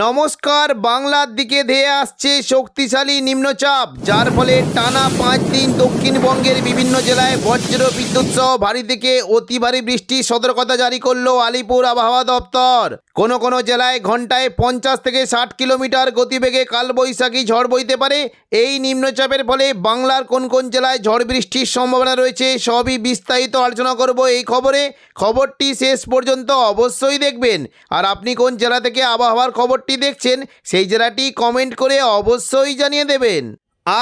নমস্কার। বাংলার দিকে ধেয়ে আসছে শক্তিশালী নিম্নচাপ, যার ফলে টানা 5 দিন দক্ষিণবঙ্গের বিভিন্ন জেলায় বজ্র বিদ্যুৎ সহ ভারী থেকে অতি ভারী বৃষ্টির সতর্কতা জারি করলো আলিপুর আবহাওয়া দপ্তর। কোনো জেলায় ঘন্টায় 50 থেকে 60 কিলোমিটার গতিবেগে কালবৈশাখী ঝড় বইতে পারে। এই নিম্নচাপের ফলে বাংলার কোন জেলায় ঝড় বৃষ্টির সম্ভাবনা রয়েছে সবই বিস্তারিত আলোচনা করব এই খবরটি শেষ পর্যন্ত অবশ্যই দেখবেন। আর আপনি কোন জেলা থেকে আবহাওয়ার খবরটি দেখছেন সেই জেলাটি কমেন্ট করে অবশ্যই জানিয়ে দেবেন।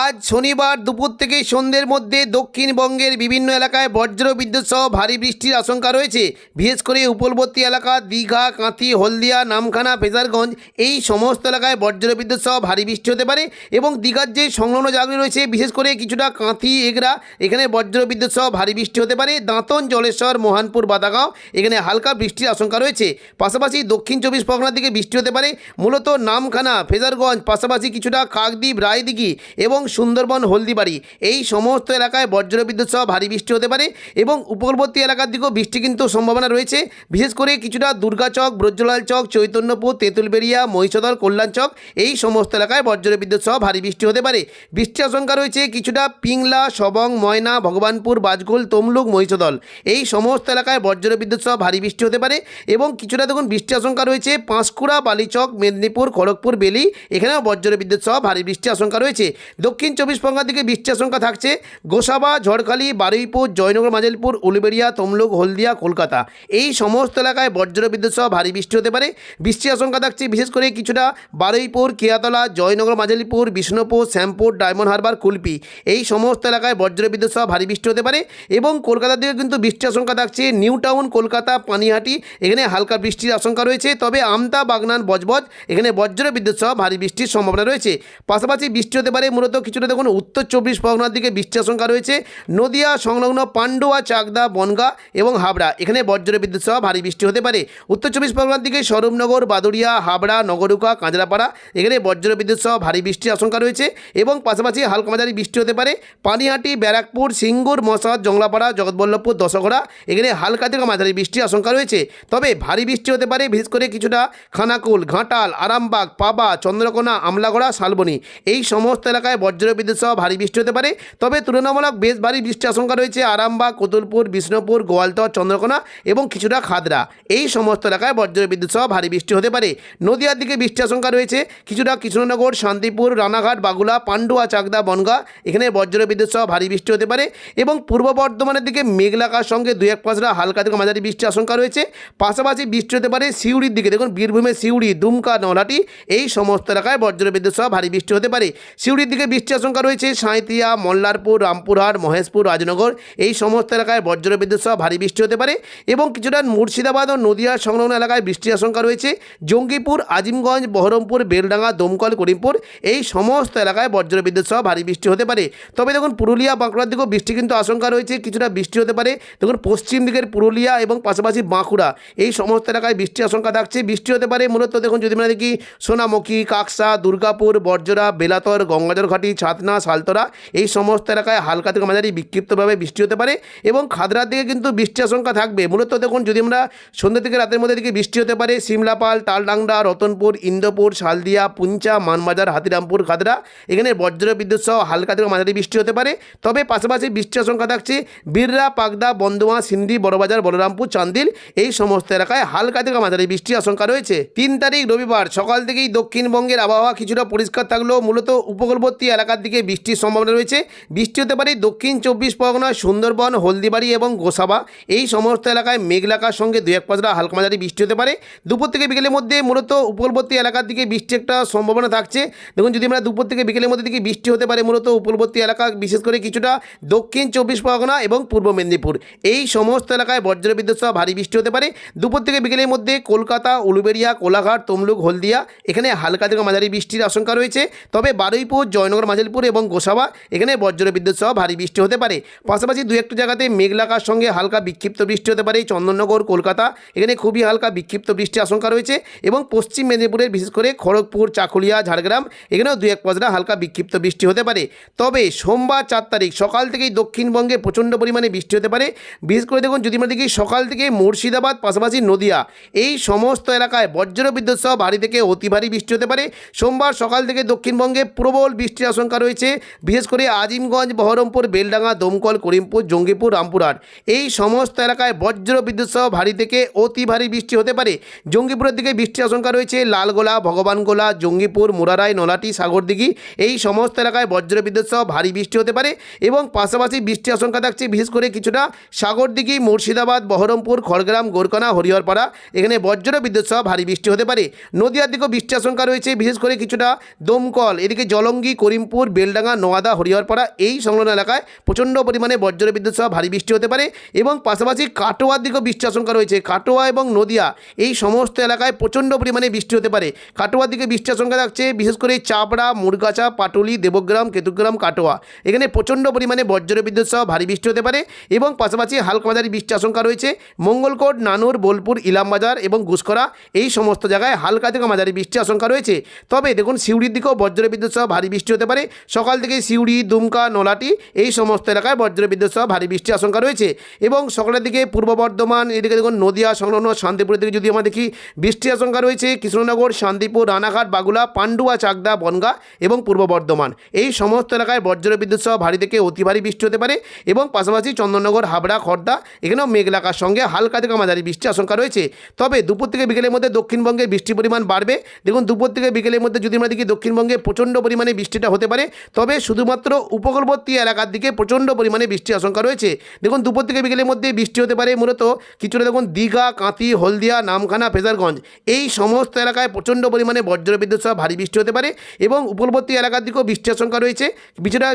আজ শনিবার দুপুর থেকে সন্ধ্যের মধ্যে দক্ষিণবঙ্গের বিভিন্ন এলাকায় বজ্র বিদ্যুৎ সহ ভারী বৃষ্টির আশঙ্কা রয়েছে। বিশেষ করে উপকূলবর্তী এলাকা দীঘা, কাঁথি, হলদিয়া, নামখানা, ফেজারগঞ্জ এই সমস্ত এলাকায় বজ্র বিদ্যুৎ সহ ভারী বৃষ্টি হতে পারে। এবং দীঘার যে সংলগ্ন জায়গাগুলি রয়েছে, বিশেষ করে কিছুটা কাঁথি, এগরা, এখানে বজ্র বিদ্যুৎ সহ ভারী বৃষ্টি হতে পারে। দাঁতন, জলেশ্বর, মোহনপুর, বাদাগাঁও এখানে হালকা বৃষ্টির আশঙ্কা রয়েছে। পাশাপাশি দক্ষিণ 24 পরগনার দিকে বৃষ্টি হতে পারে। মূলত নামখানা, ফেজারগঞ্জ, পাশাপাশি কিছুটা কাকদ্বীপ, রায়দিঘি এবং সুন্দরবন, হলদিবাড়ি এই সমস্ত এলাকায় বজ্র বিদ্যুৎ সহ ভারী বৃষ্টি হতে পারে। এবং উপকূলবর্তী এলাকার দিকেও বৃষ্টি কিন্তু সম্ভাবনা রয়েছে। বিশেষ করে কিছুটা দুর্গাচক, ব্রজলাল চক, চৈতন্যপুর, তেঁতুলবেড়িয়া, মহিষাদল, কল্যাণ চক এই সমস্ত এলাকায় বজ্র বিদ্যুৎ সহ ভারী বৃষ্টি হতে পারে। বৃষ্টির আশঙ্কা রয়েছে কিছুটা পিংলা, সবং, ময়না, ভগবানপুর, বাজকুল, তমলুক, মহিষাদল এই সমস্ত এলাকায় বজ্র বিদ্যুৎ সহ ভারী বৃষ্টি হতে পারে। এবং কিছুটা দেখুন বৃষ্টির আশঙ্কা রয়েছে পাঁশকুড়া, বালিচক, মেদিনীপুর, খড়গপুর, বেলি এখানেও বজ্র বিদ্যুৎ সহ ভারী বৃষ্টির আশঙ্কা রয়েছে। দক্ষিণ 24 পরগনার দিকে বৃষ্টির আশঙ্কা থাকছে গোসাবা, ঝড়খালি, বারুইপুর, জয়নগর, মাজালপুর, উলুবেড়িয়া, তমলুক, হলদিয়া, কলকাতা এই সমস্ত এলাকায় বজ্র বিদ্যুৎ সহ ভারী বৃষ্টি হতে পারে। বৃষ্টির আশঙ্কা থাকছে বিশেষ করে কিছুটা বারুইপুর, কেয়াতলা, জয়নগর, মাজালপুর, বিষ্ণুপুর, শ্যামপুর, ডায়মন্ড হারবার, কুলপি এই সমস্ত এলাকায় বজ্র বিদ্যুৎ সহ ভারী বৃষ্টি হতে পারে। এবং কলকাতার দিকে কিন্তু বৃষ্টির আশঙ্কা থাকছে নিউ টাউন, কলকাতা, পানিহাটি এখানে হালকা বৃষ্টির আশঙ্কা রয়েছে। তবে আমতা, বাগনান, বজবজ এখানে বজ্র বিদ্যুৎ সহ ভারী বৃষ্টির সম্ভাবনা রয়েছে। পাশাপাশি বৃষ্টি হতে পারে মূলত কিছুটা দেখুন উত্তর 24 পরগনার দিকে বৃষ্টির আশঙ্কা রয়েছে। নদিয়া সংলগ্ন পান্ডুয়া, চাকদা, বনগাঁ এবং হাবড়া এখানে বজ্র বিদ্যুৎ সহ ভারী বৃষ্টি হতে পারে। উত্তর 24 পরগনার দিকে স্বরূপনগর, বাদুড়িয়া, হাবড়া, নগরুকা, কাঁচরাপাড়া এখানে বজ্র বিদ্যুৎ সহ ভারী বৃষ্টির আশঙ্কা রয়েছে। এবং পাশাপাশি হালকা মাঝারি বৃষ্টি হতে পারে পানিহাটি, ব্যারাকপুর, সিঙ্গুর, মশাদ, জংলাপাড়া, জগৎবল্লভপুর, দশগড়া এখানে হালকা থেকে মাঝারি বৃষ্টির আশঙ্কা রয়েছে। তবে ভারী বৃষ্টি হতে পারে বিশেষ করে কিছুটা খানাকুল, ঘাটাল, আরামবাগ, পাবা, চন্দ্রকোনা, আমলাগড়া, শালবনী এই সমস্ত এলাকায় বজ্র বিদ্যুৎ সহ ভারী বৃষ্টি হতে পারে। তবে তুলনামূলক বেশ ভারী বৃষ্টির আশঙ্কা রয়েছে আরামবাগ, কতুলপুর, বিষ্ণুপুর, গোয়ালতর, চন্দ্রকোনা এবং কিছুটা খাদরা এই সমস্ত এলাকায় বজ্র বিদ্যুৎ সহ ভারী বৃষ্টি হতে পারে। নদিয়ার দিকে বৃষ্টির আশঙ্কা রয়েছে কিছুটা কৃষ্ণনগর, শান্তিপুর, রানাঘাট, বাগুলা, পান্ডুয়া, চাকদা, বনগাঁ এখানে বজ্র বিদ্যুৎ সহ ভারী বৃষ্টি হতে পারে। এবং পূর্ব বর্ধমানের দিকে মেঘলাকার সঙ্গে 2-1 পশলা হালকা থেকে মাঝারি বৃষ্টির আশঙ্কা রয়েছে। পাশাপাশি বৃষ্টি হতে পারে সিউড়ির দিকে, দেখুন বীরভূমের সিউড়ি, দুমকা, নলহাটি এই সমস্ত এলাকায় বজ্র বিদ্যুৎ সহ ভারী বৃষ্টি হতে পারে। সিউড়ির দিকে বৃষ্টির আশঙ্কা রয়েছে সাঁইতিয়া, মল্লারপুর, রামপুরহাট, মহেশপুর, রাজনগর এই সমস্ত এলাকায় বজ্র বিদ্যুৎ সহ ভারী বৃষ্টি হতে পারে। এবং কিছুটা মুর্শিদাবাদ ও নদিয়া সংলগ্ন এলাকায় বৃষ্টির আশঙ্কা রয়েছে জঙ্গিপুর, আজিমগঞ্জ, বহরমপুর, বেলডাঙ্গা, দমকল, করিমপুর এই সমস্ত এলাকায় বজ্র বিদ্যুৎ সহ ভারী বৃষ্টি হতে পারে। তবে দেখুন পুরুলিয়া, বাঁকুড়ার দিকেও বৃষ্টি কিন্তু আশঙ্কা রয়েছে, কিছুটা বৃষ্টি হতে পারে। দেখুন পশ্চিম দিকের পুরুলিয়া এবং পাশাপাশি বাঁকুড়া এই সমস্ত এলাকায় বৃষ্টির আশঙ্কা থাকছে। বৃষ্টি হতে পারে মূলত দেখুন যদি আমরা দেখি সোনামুখী, কাকসা, দুর্গাপুর, বর্জরা, বেলাতর, গঙ্গাজল ঘাটি, ছাতনা, সালতরা এই সমস্ত এলাকায় হালকা থেকে মাঝারি বিক্ষিপ্তভাবে বৃষ্টি হতে পারে। এবং খাদরার দিকে কিন্তু বৃষ্টির আশঙ্কা থাকবে। মূলত দেখুন যদি আমরা সন্ধ্যা থেকে রাতের মধ্যে দিকে বৃষ্টি হতে পারে সিমলাপাল, তালডাংরা, রতনপুর, ইন্দ্রপুর, শালদিয়া, পুঞ্চা, মানবাজার, হাতিরামপুর, খাদরা এখানে বজ্র বিদ্যুৎ সহ হালকা থেকে মাঝারি বৃষ্টি হতে পারে। তবে পাশাপাশি বৃষ্টির আশঙ্কা থাকছে বীররা, পাগদা, বন্দোয়া, সিন্দি, বড়বাজার, বলরামপুর, চান্দিল এই সমস্ত এলাকায় হালকা থেকে মাঝারি বৃষ্টির আশঙ্কা রয়েছে। 3 তারিখ রবিবার সকাল থেকেই দক্ষিণবঙ্গের আবহাওয়া কিছুটা পরিষ্কার থাকলেও মূলত উপকূলবর্তী এলাকার দিকে বৃষ্টির সম্ভাবনা রয়েছে। বৃষ্টি হতে পারে দক্ষিণ 24 পরগনা, সুন্দরবন, হলদিবাড়ি এবং গোসাবা এই সমস্ত এলাকায় মেঘলাকার সঙ্গে 2-1 পশলা হালকা মাঝারি বৃষ্টি হতে পারে। দুপুর থেকে বিকেলের মধ্যে মূলত উপকূলবর্তী এলাকার দিকে বৃষ্টি একটা সম্ভাবনা থাকছে। দেখুন যদি আমরা দুপুর থেকে বিকেলের মধ্যে দিকে বৃষ্টি হতে পারে মূলত উপকূলবর্তী এলাকা বিশেষ করে কিছুটা দক্ষিণ 24 পরগনা এবং পূর্ব মেদিনীপুর এই সমস্ত এলাকায় বজ্র বিদ্যুৎ সহ ভারী বৃষ্টি হতে পারে। দুপুর থেকে বিকেলের মধ্যে কলকাতা, উলুবেড়িয়া, কোলাঘাট, তমলুক, হলদিয়া এখানে হালকা থেকে মাঝারি বৃষ্টির আশঙ্কা রয়েছে। তবে বারুইপুর, জয়নগর জয়নগর মাঝিলপুর এবং গোসাবা এখানে বজ্রবিদ্যুৎ সহ ভারী বৃষ্টি হতে পারে। পাশাপাশি দু একটি জায়গাতে মেঘলাকার সঙ্গে হালকা বিক্ষিপ্ত বৃষ্টি হতে পারে। চন্দননগর, কলকাতা এখানে খুবই হালকা বিক্ষিপ্ত বৃষ্টির আশঙ্কা রয়েছে এবং পশ্চিম মেদিনীপুরের বিশেষ করে খড়গপুর, চাকুলিয়া, ঝাড়গ্রাম এখানেও দু এক পশলা হালকা বিক্ষিপ্ত বৃষ্টি হতে পারে। তবে সোমবার 4 তারিখ সকাল থেকেই দক্ষিণবঙ্গে প্রচণ্ড পরিমাণে বৃষ্টি হতে পারে। বিশেষ করে দেখুন, যদি আমরা দেখি সকাল থেকে মুর্শিদাবাদ পাশাপাশি নদিয়া এই সমস্ত এলাকায় বজ্রবিদ্যুৎ সহ ভারী থেকে অতি ভারী বৃষ্টি হতে পারে। সোমবার সকাল থেকে দক্ষিণবঙ্গে প্রবল বৃষ্টির আশঙ্কা রয়েছে। বিশেষ করে আজিমগঞ্জ, বহরমপুর, বেলডাঙ্গা, দমকল, করিমপুর, জঙ্গিপুর, রামপুরহাট এই সমস্ত এলাকায় বজ্রবিদ্যুৎ সহ ভারী থেকে অতি ভারী বৃষ্টি হতে পারে। জঙ্গিপুরের দিকে বৃষ্টির আশঙ্কা রয়েছে। লালগোলা, ভগবানগোলা, জঙ্গিপুর, মুরারাই, নলাটি, সাগরদিঘি এই সমস্ত এলাকায় বজ্রবিদ্যুৎ সহ ভারী বৃষ্টি হতে পারে এবং পাশাপাশি বৃষ্টির আশঙ্কা থাকছে বিশেষ করে কিছুটা সাগরদিঘি, মুর্শিদাবাদ, বহরমপুর, খড়গ্রাম, গোরকানা, হরিহরপাড়া এখানে বজ্রবিদ্যুৎ সহ ভারী বৃষ্টি হতে পারে। নদিয়ার দিকেও বৃষ্টির আশঙ্কা রয়েছে। বিশেষ করে কিছুটা দমকল, এদিকে জলঙ্গি, করিমপুর, বেলডাঙ্গা, নোয়াদা, হরিহরপাড়া এই সংলগ্ন এলাকায় প্রচণ্ড পরিমাণে বজ্রবিদ্যুৎ সহ ভারী বৃষ্টি হতে পারে এবং পাশাপাশি কাটোয়ার দিকেও বৃষ্টির আশঙ্কা রয়েছে। কাটোয়া এবং নদিয়া এই সমস্ত এলাকায় প্রচণ্ড পরিমাণে বৃষ্টি হতে পারে। কাটোয়ার দিকে বৃষ্টির আশঙ্কা থাকছে বিশেষ করে চাপড়া, মুরগাছা, পাটুলি, দেবগ্রাম, কেতুগ্রাম, কাটোয়া এখানে প্রচণ্ড পরিমাণে বজ্রবিদ্যুৎ সহ ভারী বৃষ্টি হতে পারে এবং পাশাপাশি হালকা মাঝারি বৃষ্টির আশঙ্কা রয়েছে। মঙ্গলকোট, নানুর, বোলপুর, ইলামবাজার এবং ঘুষকরা এই সমস্ত জায়গায় হালকা থেকে মাঝারি বৃষ্টির আশঙ্কা রয়েছে। তবে দেখুন, সিউড়ির দিকেও বজ্রবিদ্যুৎ সহ ভারী বৃষ্টি হতে পারে। সকাল থেকে সিউড়ি, দুমকা, নলাটি এই সমস্ত এলাকায় বজ্রবিদ্যুৎ সহ ভারী বৃষ্টির আশঙ্কা রয়েছে এবং সকালের দিকে পূর্ব বর্ধমান, এদিকে দেখুন নদিয়া সংলগ্ন শান্তিপুরের দিকে যদি আমরা দেখি বৃষ্টির আশঙ্কা রয়েছে। কৃষ্ণনগর, শান্তিপুর, রানাঘাট, বাগুলা, পান্ডুয়া, চাকদা, বনগাঁ এবং পূর্ব বর্ধমান এই সমস্ত এলাকায় বজ্রবিদ্যুৎ সহ ভারী থেকে অতি ভারী বৃষ্টি হতে পারে এবং পাশাপাশি চন্দননগর, হাবড়া, খড়দা এখানেও মেঘলাকার সঙ্গে হালকা থেকে মাঝারি বৃষ্টির আশঙ্কা রয়েছে। তবে দুপুর থেকে বিকেলের মধ্যে দক্ষিণবঙ্গে বৃষ্টির পরিমাণ বাড়বে। দেখুন, দুপুর থেকে বিকেলের মধ্যে যদি আমরা দেখি দক্ষিণবঙ্গে প্রচণ্ড পরিমাণে বৃষ্টিটা হতে পারে। তবে শুধুমাত্র উপকূলবর্তী এলাকার দিকে প্রচণ্ড পরিমাণে বৃষ্টির আশঙ্কা রয়েছে। দেখুন, দুপুর থেকে বিকেলের মধ্যে বৃষ্টি হতে পারে মূলত কিছুটা দেখুন দীঘা, কাঁথি, হলদিয়া, নামখানা, ফেজারগঞ্জ এই সমস্ত এলাকায় প্রচণ্ড পরিমাণে বজ্রবিদ্যুৎ সহ ভারী বৃষ্টি হতে পারে এবং উপকূলবর্তী এলাকার দিকেও বৃষ্টির আশঙ্কা রয়েছে।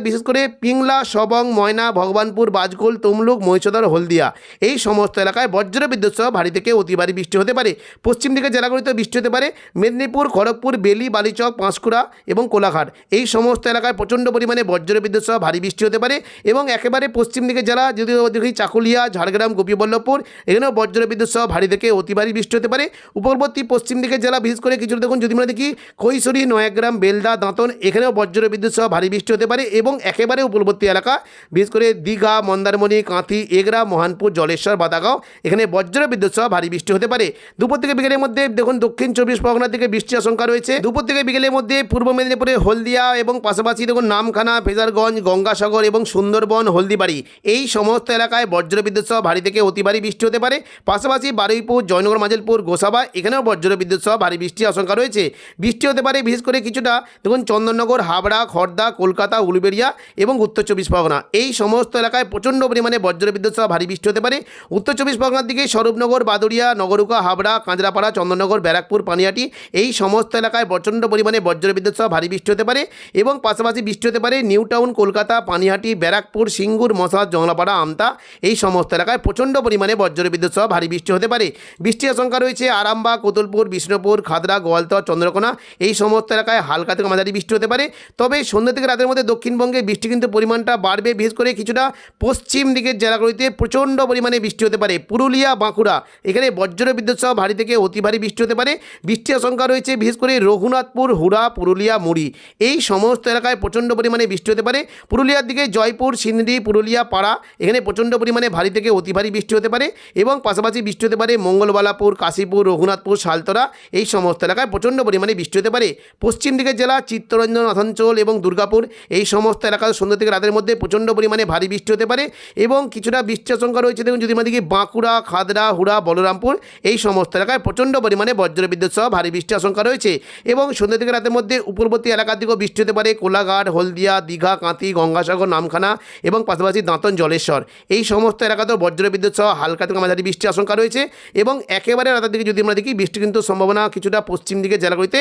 বিশেষ করে পিংলা, সবং, ময়না, ভগবানপুর, বাজকুল, তমলুক, মহিষাদল, হলদিয়া এই সমস্ত এলাকায় বজ্রবিদ্যুৎ সহ ভারী থেকে অতি ভারী বৃষ্টি হতে পারে। পশ্চিম দিকে জেলাগুলিতে বৃষ্টি হতে পারে। মেদিনীপুর, খড়গপুর, বেলি, বালিচক, পাঁশকুড়া এবং কোলাঘাট এই সমস্ত এলাকায় প্রচণ্ড পরিমাণে বজ্রবিদ্যুৎ সহ ভারী বৃষ্টি হতে পারে এবং একেবারে পশ্চিম দিকে জেলা যদি দেখি চাকুলিয়া, ঝাড়গ্রাম, গোপীবল্লভপুর এখানেও বজ্রবিদ্যুৎ সহ ভারী থেকে অতি ভারী বৃষ্টি হতে পারে। উপকূলবর্তী পশ্চিম দিকের জেলা বিশেষ করে কিছু দেখুন যদি আমরা দেখি কৈশোরী, নয়াগ্রাম, বেলদা, দাঁতন এখানেও বজ্রবিদ্যুৎ সহ ভারী বৃষ্টি হতে পারে এবং একেবারে উপকূলবর্তী এলাকা বিশেষ করে দীঘা, মন্দারমণি, কাঁথি, এগরা, মহানপুর, জলেশ্বর, বাদাগাঁও এখানে বজ্রবিদ্যুৎ সহ ভারী বৃষ্টি হতে পারে। দুপুর থেকে বিকেলের মধ্যে দেখুন দক্ষিণ 24 পরগনার দিকে বৃষ্টির আশঙ্কা রয়েছে। দুপুর থেকে বিকেলের মধ্যে পূর্ব মেদিনীপুরে হলদিয়া এবং পাশাপাশি দেখুন নামখানা, ফেজারগঞ্জ, গঙ্গাসাগর এবং সুন্দরবন, হলদিবাড়ি এই সমস্ত এলাকায় বজ্রবিদ্যুৎ সহ ভারী থেকে অতি ভারী বৃষ্টি হতে পারে। পাশাপাশি বারুইপুর, জয়নগর মাঝিলপুর, গোসাবা এখানেও বজ্রবিদ্যুৎ সহ ভারী বৃষ্টির আশঙ্কা রয়েছে। বৃষ্টি হতে পারে বিশেষ করে কিছুটা দেখুন চন্দননগর, হাবড়া, খড়দা, কলকাতা, উলুবেড়িয়া এবং উত্তর 24 পরগনা এই সমস্ত এলাকায় প্রচণ্ড পরিমাণে বজ্রবিদ্যুৎ সহ ভারী বৃষ্টি হতে পারে। উত্তর 24 পরগনার দিকে স্বরূপনগর, বাদুড়িয়া, নগরুকা, হাবড়া, কাঁচরাপাড়া, চন্দননগর, ব্যারাকপুর, পানিহাটি এই সমস্ত এলাকায় প্রচণ্ড পরিমাণে বজ্রবিদ্যুৎ সহ ভারী বৃষ্টি হতে পারে এবং পাশাপাশি বৃষ্টি হতে পারে নিউ টাউন, কলকাতা, পানিহাটি, ব্যারাকপুর, সিঙ্গুর, মশাদ, জংলাপাড়া, আমতা এই সমস্ত এলাকায় প্রচণ্ড পরিমাণে বজ্রবিদ্যুৎ সহ ভারী বৃষ্টি হতে পারে। বৃষ্টির আশঙ্কা রয়েছে আরামবাগ, কোতুলপুর, বিষ্ণুপুর, খাদরা, গোয়ালতর, চন্দ্রকোনা এই সমস্ত এলাকায় হালকা থেকে মাঝারি বৃষ্টি হতে পারে। তবে সন্ধ্যা থেকে রাতের মধ্যে দক্ষিণবঙ্গে বৃষ্টি কিন্তু পরিমাণটা বাড়বে। বিশেষ করে কিছুটা পশ্চিম দিকের জেলাগুলিতে প্রচণ্ড পরিমাণে বৃষ্টি হতে পারে। পুরুলিয়া, বাঁকুড়া এখানে বজ্রবিদ্যুৎ সহ ভারী থেকে অতি ভারী বৃষ্টি হতে পারে। বৃষ্টির আশঙ্কা রয়েছে বিশেষ করে রঘুনাথপুর, হুড়া, পুরুলিয়া, মুড়ি এই সমস্ত এলাকায় প্রচণ্ড পরিমাণে বৃষ্টি হতে পারে। পুরুলিয়ার দিকে জয়পুর, সিন্দি, পুরুলিয়া, পাড়া এখানে প্রচণ্ড পরিমাণে ভারী থেকে অতি ভারী বৃষ্টি হতে পারে এবং পাশাপাশি বৃষ্টি হতে পারে মঙ্গলবালাপুর, কাশীপুর, রঘুনাথপুর, শালতরা এই সমস্ত এলাকায় প্রচণ্ড পরিমাণে বৃষ্টি হতে পারে। পশ্চিম দিকের জেলা চিত্তরঞ্জন, আসানসোল এবং দুর্গাপুর এই সমস্ত এলাকায় সন্ধ্যা থেকে রাতের মধ্যে প্রচণ্ড পরিমাণে ভারী বৃষ্টি হতে পারে এবং কিছুটা বৃষ্টির আশঙ্কা রয়েছে। দেখুন যদি আমরা দেখি বাঁকুড়া, খাদরা, হুড়া, বলরামপুর এই সমস্ত এলাকায় প্রচণ্ড পরিমাণে বজ্রবিদ্যুৎ সহ ভারী বৃষ্টির আশঙ্কা রয়েছে এবং সন্ধ্যা থেকে রাতের মধ্যে উপকূলবর্তী এলাকার দিকেও বৃষ্টি হতে পারে। কোলাঘাট, হলদিয়া, দীঘা, কাঁথি, গঙ্গাসাগর, নামখানা এবং পাশাপাশি দাঁতন, জলেশ্বর এই সমস্ত এলাকাতেও বজ্রবিদ্যুৎ সহ হালকা থেকে মাঝারি বৃষ্টির আশঙ্কা রয়েছে এবং একেবারে রাতের দিকে যদি আমরা দেখি বৃষ্টি কিন্তু সম্ভাবনা কিছুটা পশ্চিম দিকে জেলাগুলিতে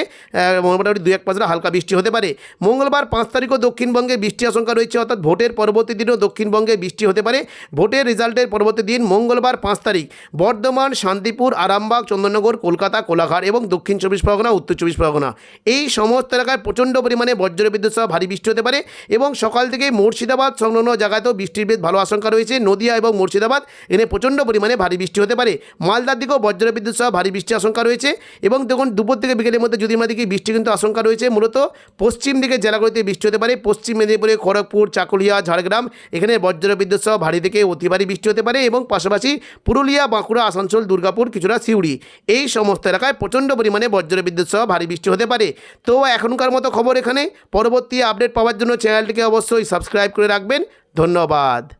মোটামুটি 2-1 পশলা হালকা বৃষ্টি হতে পারে। মঙ্গলবার 5 তারিখও দক্ষিণবঙ্গে বৃষ্টির আশঙ্কা রয়েছে, অর্থাৎ ভোটের পরবর্তী দিনও দক্ষিণবঙ্গে বৃষ্টি হতে পারে। ভোটের রেজাল্টের পরবর্তী দিন মঙ্গলবার 5 তারিখ বর্ধমান, শান্তিপুর, আরামবাগ, চন্দননগর, কলকাতা, কোলাঘাট এবং দক্ষিণ 24 পরগনা, উত্তর 24 পরগনা এই সমস্ত এলাকায় প্রচণ্ড পরিমাণে বজ্র বজ্রবিদ্যুৎ সহ ভারী বৃষ্টি হতে পারে এবং সকাল থেকে মুর্শিদাবাদ সংলগ্ন জায়গাতেও বৃষ্টির বেশ ভালো আশঙ্কা রয়েছে। নদিয়া এবং মুর্শিদাবাদ এখানে প্রচণ্ড পরিমাণে ভারী বৃষ্টি হতে পারে। মালদার দিকেও বজ্রবিদ্যুৎ সহ ভারী বৃষ্টির আশঙ্কা রয়েছে এবং দেখুন দুপুর থেকে বিকেলের মধ্যে যদি আমরা দেখি বৃষ্টি কিন্তু আশঙ্কা রয়েছে। মূলত পশ্চিম দিকে জেলাগুলিতে বৃষ্টি হতে পারে। পশ্চিম মেদিনীপুরে খড়গপুর, চাকুলিয়া, ঝাড়গ্রাম এখানে বজ্রবিদ্যুৎ সহ ভারী থেকে অতি ভারী বৃষ্টি হতে পারে এবং পাশাপাশি পুরুলিয়া, বাঁকুড়া, আসানসোল, দুর্গাপুর, কিছুটা সিউড়ি এই সমস্ত এলাকায় প্রচণ্ড পরিমাণে বজ্রবিদ্যুৎ সহ ভারী বৃষ্টি হতে পারে। তো এখনকার মতো খবর এখানে। পরবর্তী আপডেট পাওয়ার জন্য চ্যানেলটিকে অবশ্যই সাবস্ক্রাইব করে রাখবেন। ধন্যবাদ।